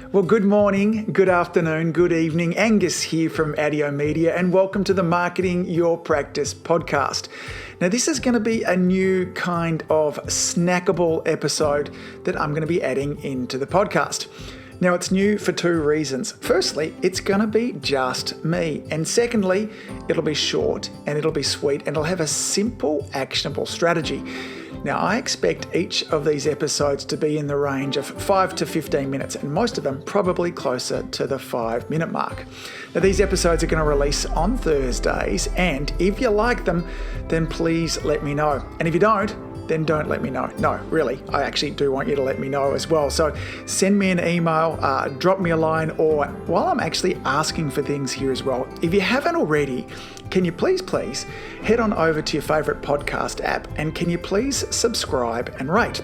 Well, good morning, good afternoon, good evening. Angus here from Addio Media, and welcome to the Marketing Your Practice podcast. Now, this is going to be a new kind of snackable episode that I'm going to be adding into the podcast. Now, it's new for two reasons. Firstly, it's going to be just me. And secondly, it'll be short and it'll be sweet and it'll have a simple, actionable strategy. Now, I expect each of these episodes to be in the range of 5 to 15 minutes, and most of them probably closer to the 5-minute mark. Now, these episodes are going to release on Thursdays, and if you like them, then please let me know. And if you don't, then don't let me know. No, really, I actually do want you to let me know as well. So send me an email, drop me a line, or while I'm actually asking for things here as well, if you haven't already, can you please head on over to your favorite podcast app and can you please subscribe and rate?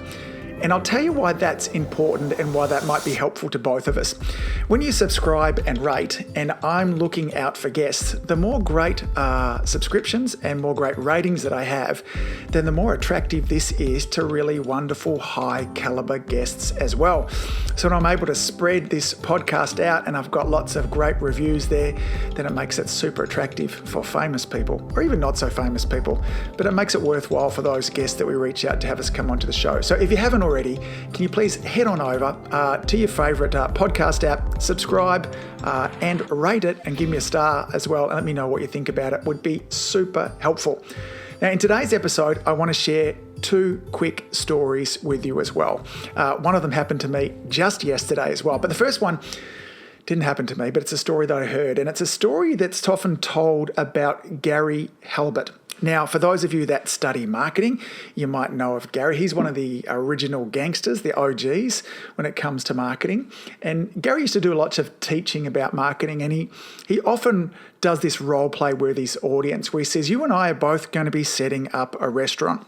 And I'll tell you why that's important and why that might be helpful to both of us. When you subscribe and rate, and I'm looking out for guests, the more great subscriptions and more great ratings that I have, then the more attractive this is to really wonderful, high caliber guests as well. So when I'm able to spread this podcast out and I've got lots of great reviews there, then it makes it super attractive for famous people, or even not so famous people, but it makes it worthwhile for those guests that we reach out to have us come onto the show. So if you haven't already, can you please head on over to your favorite podcast app, subscribe and rate it and give me a star as well and let me know what you think about it. Would be super helpful. Now, in today's episode, I want to share two quick stories with you as well. One of them happened to me just yesterday as well, but the first one didn't happen to me, but it's a story that I heard, and it's a story that's often told about Gary Halbert. Now, for those of you that study marketing, you might know of Gary. He's one of the original gangsters, the OGs, when it comes to marketing. And Gary used to do lots of teaching about marketing, and he often does this role play with his audience where he says, you and I are both going to be setting up a restaurant.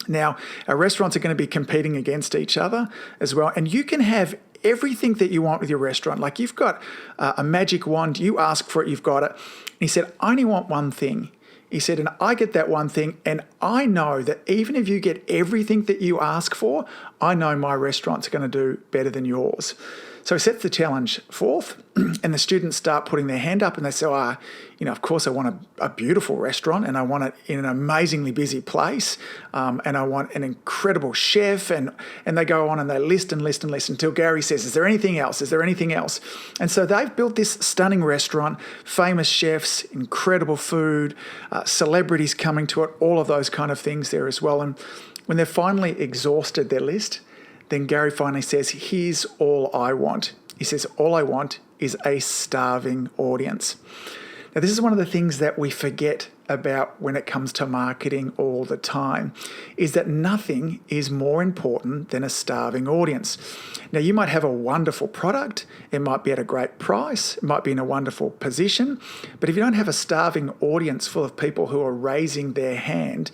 Now, our restaurants are going to be competing against each other as well, and you can have everything that you want with your restaurant. Like you've got a magic wand, you ask for it, you've got it. And he said, I only want one thing. He said, and I get that one thing, and I know that even if you get everything that you ask for, I know my restaurant's going to do better than yours. So he sets the challenge forth, and the students start putting their hand up, and they say, of course I want a beautiful restaurant, and I want it in an amazingly busy place, and I want an incredible chef, and they go on and they list until Gary says, is there anything else? Is there anything else? And so they've built this stunning restaurant, famous chefs, incredible food, celebrities coming to it, all of those kind of things there as well. And when they've finally exhausted their list, then Gary finally says, here's all I want. He says, all I want is a starving audience. Now, this is one of the things that we forget about when it comes to marketing all the time, is that nothing is more important than a starving audience. Now, you might have a wonderful product, it might be at a great price, it might be in a wonderful position, but if you don't have a starving audience full of people who are raising their hand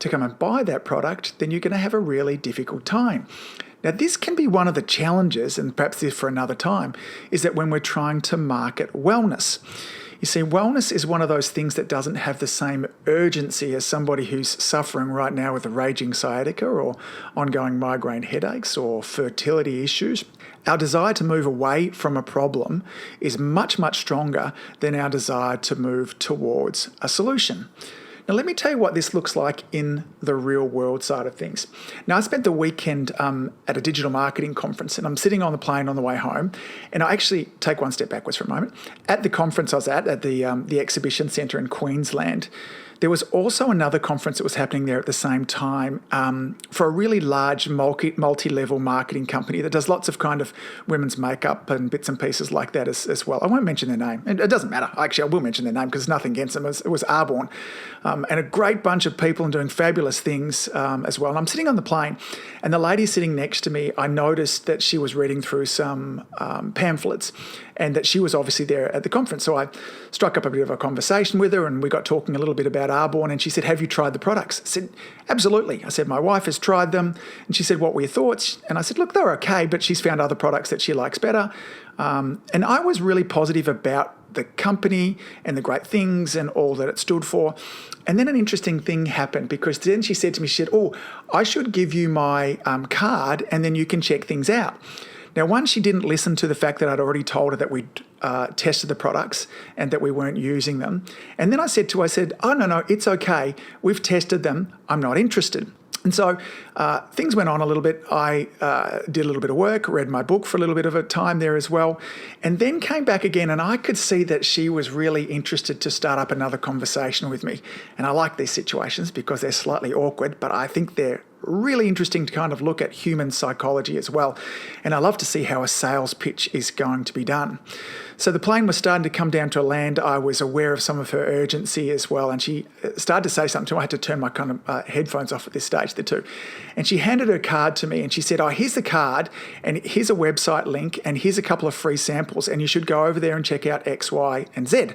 to come and buy that product, then you're going to have a really difficult time. Now, this can be one of the challenges, and perhaps this for another time, is that when we're trying to market wellness. You see, wellness is one of those things that doesn't have the same urgency as somebody who's suffering right now with a raging sciatica or ongoing migraine headaches or fertility issues. Our desire to move away from a problem is much, much stronger than our desire to move towards a solution. Now, let me tell you what this looks like in the real world side of things. Now, I spent the weekend at a digital marketing conference, and I'm sitting on the plane on the way home, and I actually take one step backwards for a moment. At the conference I was at the exhibition centre in Queensland, there was also another conference that was happening there at the same time for a really large multi-level marketing company that does lots of kind of women's makeup and bits and pieces like that as well. I won't mention their name. It doesn't matter. Actually, I will mention their name because there's nothing against them. It was Arbonne. And a great bunch of people and doing fabulous things as well. And I'm sitting on the plane, and the lady sitting next to me, I noticed that she was reading through some pamphlets, and that she was obviously there at the conference. So I struck up a bit of a conversation with her, and we got talking a little bit about Arbonne, and she said, have you tried the products? I said, absolutely. I said, my wife has tried them. And she said, what were your thoughts? And I said, look, they're okay, but she's found other products that she likes better. And I was really positive about the company and the great things and all that it stood for. And then an interesting thing happened, because then she said to me, I should give you my card and then you can check things out. Now, one, she didn't listen to the fact that I'd already told her that we'd tested the products and that we weren't using them. And then I said, oh, no, it's okay. We've tested them. I'm not interested. And so things went on a little bit. I did a little bit of work, read my book for a little bit of a time there as well, and then came back again, and I could see that she was really interested to start up another conversation with me. And I like these situations because they're slightly awkward, but I think they're really interesting to kind of look at human psychology as well. And I love to see how a sales pitch is going to be done. So the plane was starting to come down to land. I was aware of some of her urgency as well. And she started to say something to me. I had to turn my kind of headphones off at this stage there too. And she handed her card to me and she said, oh, here's the card and here's a website link and here's a couple of free samples and you should go over there and check out X, Y, and Z.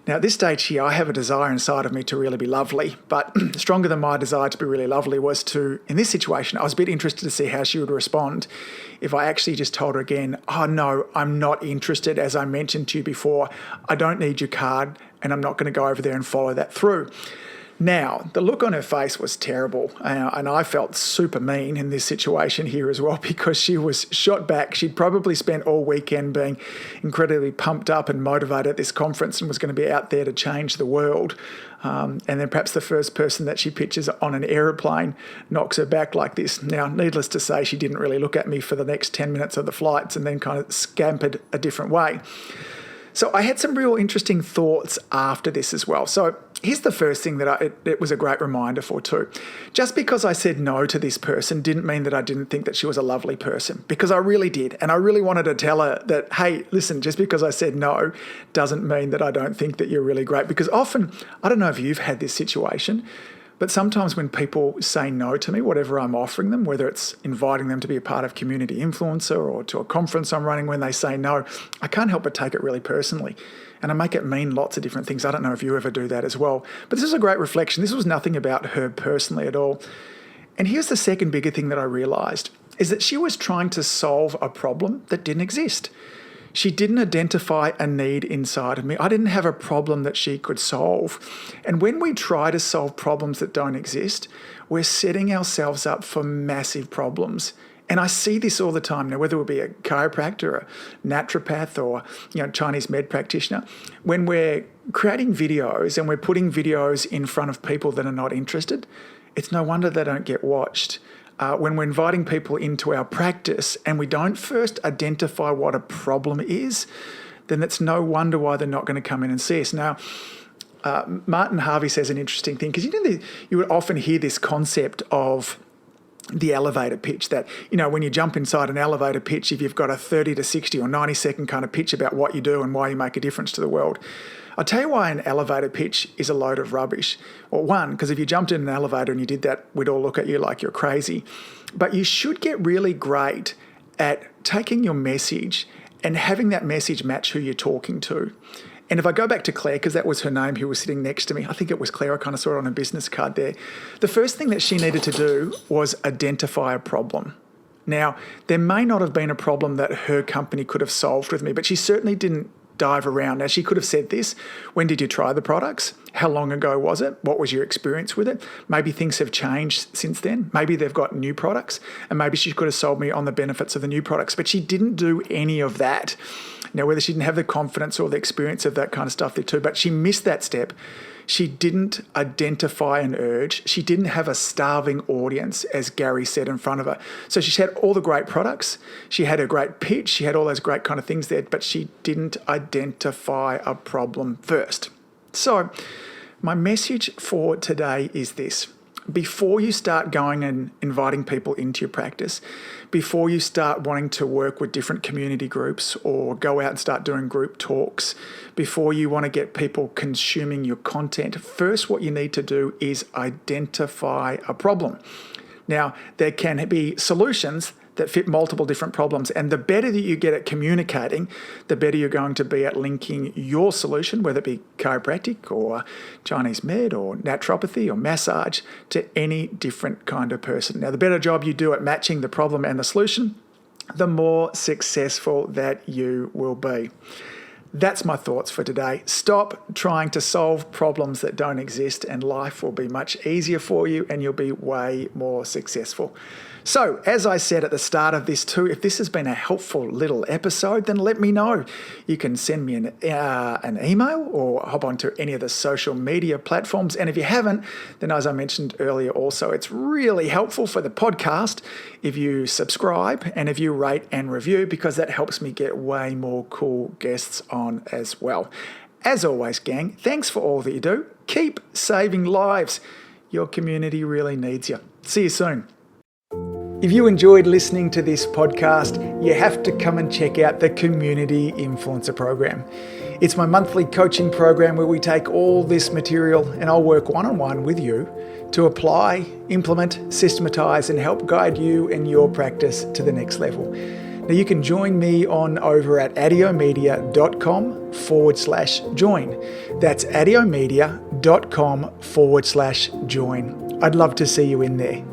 Now, at this stage here, I have a desire inside of me to really be lovely, but stronger than my desire to be really lovely was to, in this situation, I was a bit interested to see how she would respond if I actually just told her again, oh, no, I'm not interested. As I mentioned to you before, I don't need your card and I'm not going to go over there and follow that through. Now, the look on her face was terrible, and I felt super mean in this situation here as well because she was shot back. She'd probably spent all weekend being incredibly pumped up and motivated at this conference and was going to be out there to change the world. And then perhaps the first person that she pitches on an aeroplane knocks her back like this. Now, needless to say, she didn't really look at me for the next 10 minutes of the flights and then kind of scampered a different way. So I had some real interesting thoughts after this as well. So here's the first thing that it was a great reminder for too. Just because I said no to this person didn't mean that I didn't think that she was a lovely person, because I really did. And I really wanted to tell her that, hey, listen, just because I said no doesn't mean that I don't think that you're really great. Because often, I don't know if you've had this situation, but sometimes when people say no to me, whatever I'm offering them, whether it's inviting them to be a part of Community Influencer or to a conference I'm running, when they say no, I can't help but take it really personally. And I make it mean lots of different things. I don't know if you ever do that as well. But this is a great reflection. This was nothing about her personally at all. And here's the second bigger thing that I realised, is that she was trying to solve a problem that didn't exist. She didn't identify a need inside of me. I didn't have a problem that she could solve. And when we try to solve problems that don't exist, we're setting ourselves up for massive problems. And I see this all the time now, whether it be a chiropractor, a naturopath, or Chinese med practitioner. When we're creating videos and we're putting videos in front of people that are not interested, it's no wonder they don't get watched. When we're inviting people into our practice and we don't first identify what a problem is, then it's no wonder why they're not going to come in and see us. Now, Martin Harvey says an interesting thing, because you would often hear this concept of the elevator pitch, that, when you jump inside an elevator pitch, if you've got a 30 to 60 or 90 second kind of pitch about what you do and why you make a difference to the world, I'll tell you why an elevator pitch is a load of rubbish. Well, one, because if you jumped in an elevator and you did that, we'd all look at you like you're crazy. But you should get really great at taking your message and having that message match who you're talking to. And if I go back to Claire, because that was her name who was sitting next to me, I think it was Claire, I kind of saw it on a business card there. The first thing that she needed to do was identify a problem. Now, there may not have been a problem that her company could have solved with me, but she certainly didn't dive around. Now, she could have said this: when did you try the products? How long ago was it? What was your experience with it? Maybe things have changed since then. Maybe they've got new products, and maybe she could have sold me on the benefits of the new products, but she didn't do any of that. Now, whether she didn't have the confidence or the experience of that kind of stuff there too, but she missed that step. She didn't identify an urge. She didn't have a starving audience, as Gary said, in front of her. So she had all the great products. She had a great pitch. She had all those great kind of things there, but she didn't identify a problem first. So my message for today is this: before you start going and inviting people into your practice, before you start wanting to work with different community groups or go out and start doing group talks, before you want to get people consuming your content, first what you need to do is identify a problem. Now, there can be solutions that fit multiple different problems. And the better that you get at communicating, the better you're going to be at linking your solution, whether it be chiropractic or Chinese med or naturopathy or massage, to any different kind of person. Now, the better job you do at matching the problem and the solution, the more successful that you will be. That's my thoughts for today. Stop trying to solve problems that don't exist, and life will be much easier for you and you'll be way more successful. So, as I said at the start of this too, if this has been a helpful little episode, then let me know. You can send me an email or hop onto any of the social media platforms. And if you haven't, then as I mentioned earlier also, it's really helpful for the podcast if you subscribe and if you rate and review, because that helps me get way more cool guests on as well. As always, gang, thanks for all that you do. Keep saving lives. Your community really needs you. See you soon. If you enjoyed listening to this podcast, you have to come and check out the Community Influencer Program. It's my monthly coaching program where we take all this material and I'll work one-on-one with you to apply, implement, systematize, and help guide you and your practice to the next level. Now you can join me on over at adiomedia.com/join. That's adiomedia.com/join. I'd love to see you in there.